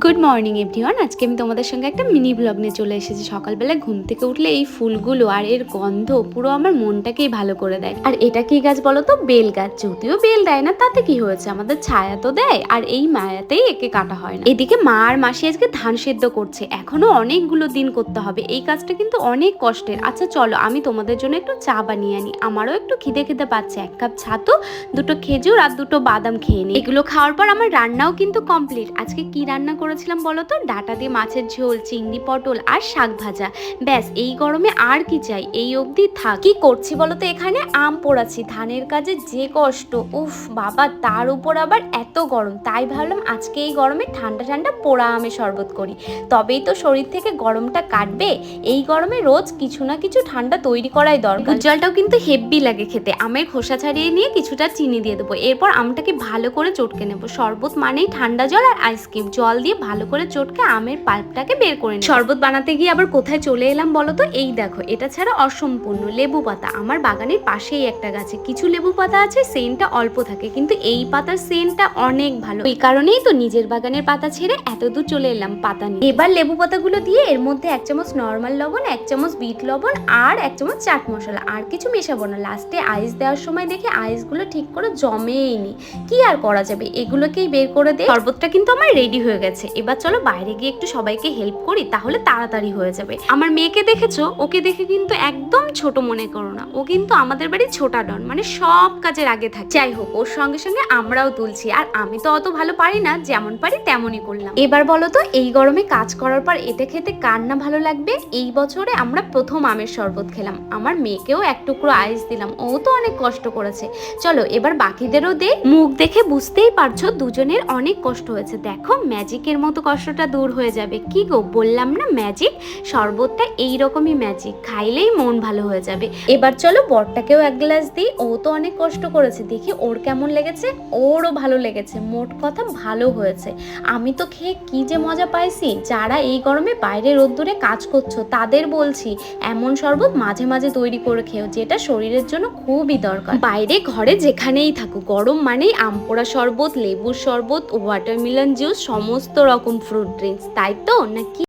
Good morning everyone. আজকে আমি তোমাদের সঙ্গে একটা মিনি ব্লগ নিয়ে চলে এসেছি। সকালবেলা ঘুম থেকে উঠলে এই ফুলগুলো আর এর গন্ধ পুরো আমার মনটাকেই ভালো করে দেয়। আর এটা কি গাছ বলো তো? বেল গাছ। যদিও বেল দেয় না তাতে কি হয়েছে, আমাদের ছায়া তো দেয়, আর এই মায়াতেই একে কাটা হয় না। এদিকে মা আর মাসি আজকে ধান সেদ্ধ করছে, এখনো অনেকগুলো দিন করতে হবে। এই কাজটা কিন্তু অনেক কষ্টের। আচ্ছা চলো আমি তোমাদের জন্য একটু চা বানিয়ে আনি, আমারও একটু খিদে খিদে পাচ্ছে। 1 কাপ ছাতু, 2টো খেজুর আর 2টো বাদাম খেয়ে নিই। এগুলো খাওয়ার পর আমার রান্নাও কিন্তু কমপ্লিট। আজকে কি রান্না করেছিলাম বলো তো? ডাটা দিয়ে মাছের ঝোল, চিংড়ি পটল আর শাক ভাজা। ব্যাস, এই গরমে আর কি চাই? এই অবধি থাক। কি করছি বলো তো? এখানে আম পোড়াচ্ছি। ধানের কাজে যে কষ্ট, উফ বাবা, তার উপর আবার এত গরম। তাই ভাবলাম আজকে এই গরমে ঠান্ডা ঠান্ডা পোড়া আমের শরবত করি, তবেই তো শরীর থেকে গরমটা কাটবে। এই গরমে রোজ কিছু না কিছু ঠান্ডা তৈরি করাই দরকার। জলটাও কিন্তু হেব্বি লাগে খেতে। আমের খোসা ছাড়িয়ে নিয়ে কিছুটা চিনি দিয়ে দেবো, এরপর আমটাকে ভালো করে চটকে নেবো। শরবত মানেই ঠান্ডা জল আর আইসক্রিম। জল দিয়ে ভালো করে চটকে আমের পাল্পটাকে বের করে নেব। শরবত বানাতে গিয়ে আবার কোথায় চলে এলাম বলো তো? এই দেখো, এটা ছাড়া অসম্পূর্ণ লেবু পাতা। আমার বাগানের পাশেই একটা গাছে কিছু লেবু পাতা আছে, সেন্টটা অল্প থাকে, কিন্তু এই পাতার সেন্টটা অনেক ভালো। এই কারণেই তো নিজের বাগানের পাতা ছেড়ে এত দূর চলে এলাম পাতা নিয়ে। এবার লেবু পাতাগুলো দিয়ে এর মধ্যে 1 চামচ নর্মাল লবণ, 1 চামচ বিট লবণ আর 1 চামচ চাট মশলা, আর কিছু মেশাবো না। লাস্টে আইস দেওয়ার সময় দেখে আইসগুলো ঠিক করে জমেই নি, কি আর করা যাবে, এগুলোকেই বের করে দে। শরবতটা কিন্তু আমার রেডি হয়ে গেছে। এবার চলো বাইরে গিয়ে একটু সবাইকে হেল্প করি, তাহলে তাড়াতাড়ি হয়ে যাবে। আমার মেয়েকে দেখেছো? ওকে দেখে কিন্তু একদম ছোট মনে করো না, ও কিন্তু আমাদের বাড়ির ছোটা ডন, মানে সব কাজের আগে থাকে। যাই হোক, ওর সঙ্গে সঙ্গে আমরাও তুলছি। আর আমি তো অত ভালো পারি না, যেমন পারি তেমনই করলাম। এবার বলো তো, এই গরমে কাজ করার পর এটা খেতে কার না ভালো লাগবে? এই বছরে আমরা প্রথম আমের শরবত খেলাম। আমার মেয়েকেও 1 টুকরো আইস দিলাম, ও তো অনেক কষ্ট করেছে। চলো এবার বাকিদেরও দে। মুখ দেখে বুঝতেই পারছো দুজনের অনেক কষ্ট হয়েছে। দেখো ম্যাজিকের মতো কষ্টটা দূর হয়ে যাবে। কি গো, বললাম না ম্যাজিক? শরবতটা এইরকমই ম্যাজিক, খাইলেই মন ভালো হয়ে যাবে। এবার চলো বরটাকেও 1 গ্লাস দিই, ও তো অনেক কষ্ট করেছে, দেখি ওর কেমন লেগেছে। ওরও ভালো লেগেছে, মোট কথা ভালো হয়েছে। আমি তো খেয়ে কি যে মজা পাইছি। যারা এই গরমে বাইরে রোদ্দুরে কাজ করছো তাদের বলছি, এমন শরবত মাঝে মাঝে তৈরি করে খেও, যেটা শরীরের জন্য খুবই দরকার। বাইরে ঘরে যেখানেই থাকো, গরম মানেই আম পোড়া শরবত, লেবুর শরবত, ওয়াটারমেলন জুস, সমস্ত রকম ফ্রুট ড্রিঙ্কস, তাই তো নাকি?